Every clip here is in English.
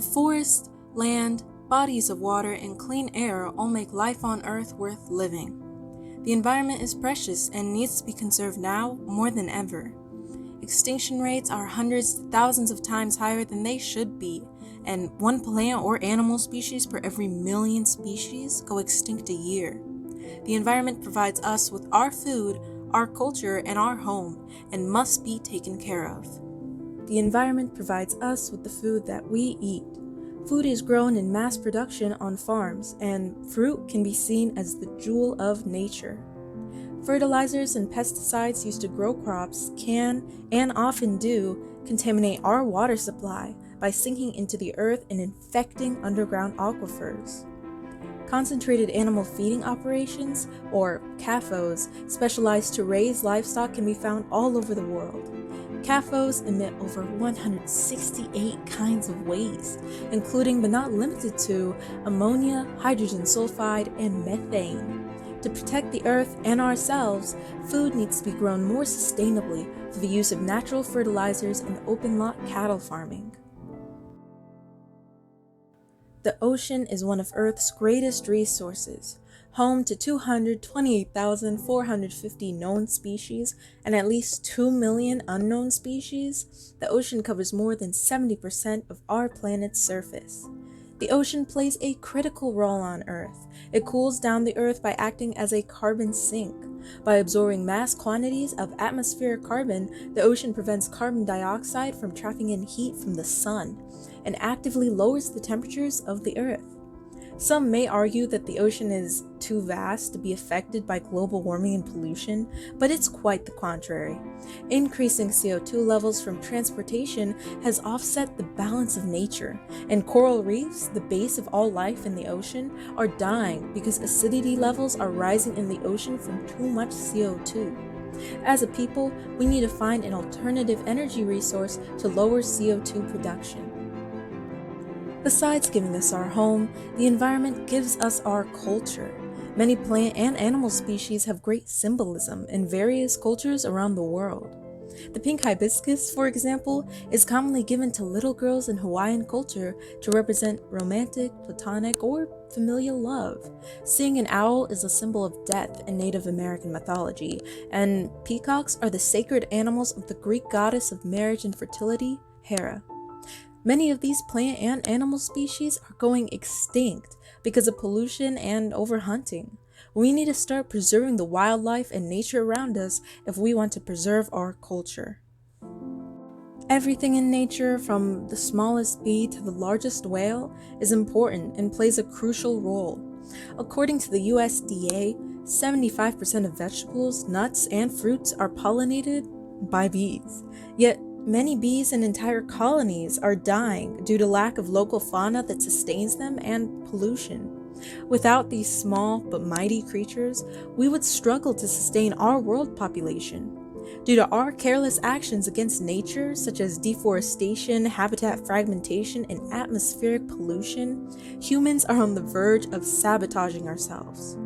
The forest, land, bodies of water, and clean air all make life on Earth worth living. The environment is precious and needs to be conserved now more than ever. Extinction rates are hundreds to thousands of times higher than they should be, and one plant or animal species per every million species go extinct a year. The environment provides us with our food, our culture, and our home, and must be taken care of. The environment provides us with the food that we eat. Food is grown in mass production on farms, and fruit can be seen as the jewel of nature. Fertilizers and pesticides used to grow crops can, and often do, contaminate our water supply by sinking into the earth and infecting underground aquifers. Concentrated animal feeding operations, or CAFOs, specialized to raise livestock can be found all over the world. CAFOs emit over 168 kinds of waste, including but not limited to ammonia, hydrogen sulfide, and methane. To protect the earth and ourselves, food needs to be grown more sustainably through the use of natural fertilizers and open-lot cattle farming. The ocean is one of Earth's greatest resources. Home to 228,450 known species and at least 2 million unknown species, the ocean covers more than 70% of our planet's surface. The ocean plays a critical role on Earth. It cools down the Earth by acting as a carbon sink. By absorbing mass quantities of atmospheric carbon, the ocean prevents carbon dioxide from trapping in heat from the sun and actively lowers the temperatures of the Earth. Some may argue that the ocean is too vast to be affected by global warming and pollution, but it's quite the contrary. Increasing CO2 levels from transportation has offset the balance of nature, and coral reefs, the base of all life in the ocean, are dying because acidity levels are rising in the ocean from too much CO2. As a people, we need to find an alternative energy resource to lower CO2 production. Besides giving us our home, the environment gives us our culture. Many plant and animal species have great symbolism in various cultures around the world. The pink hibiscus, for example, is commonly given to little girls in Hawaiian culture to represent romantic, platonic, or familial love. Seeing an owl is a symbol of death in Native American mythology, and peacocks are the sacred animals of the Greek goddess of marriage and fertility, Hera. Many of these plant and animal species are going extinct because of pollution and overhunting. We need to start preserving the wildlife and nature around us if we want to preserve our culture. Everything in nature, from the smallest bee to the largest whale, is important and plays a crucial role. According to the USDA, 75% of vegetables, nuts, and fruits are pollinated by bees. Yet, many bees and entire colonies are dying due to lack of local fauna that sustains them and pollution. Without these small but mighty creatures, we would struggle to sustain our world population. Due to our careless actions against nature, such as deforestation, habitat fragmentation, and atmospheric pollution, humans are on the verge of sabotaging ourselves.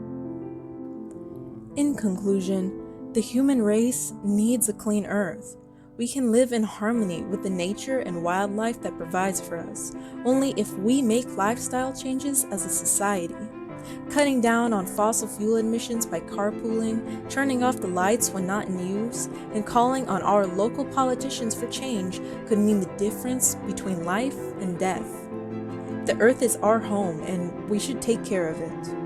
In conclusion, the human race needs a clean earth. We can live in harmony with the nature and wildlife that provides for us, only if we make lifestyle changes as a society. Cutting down on fossil fuel emissions by carpooling, turning off the lights when not in use, and calling on our local politicians for change could mean the difference between life and death. The earth is our home, and we should take care of it.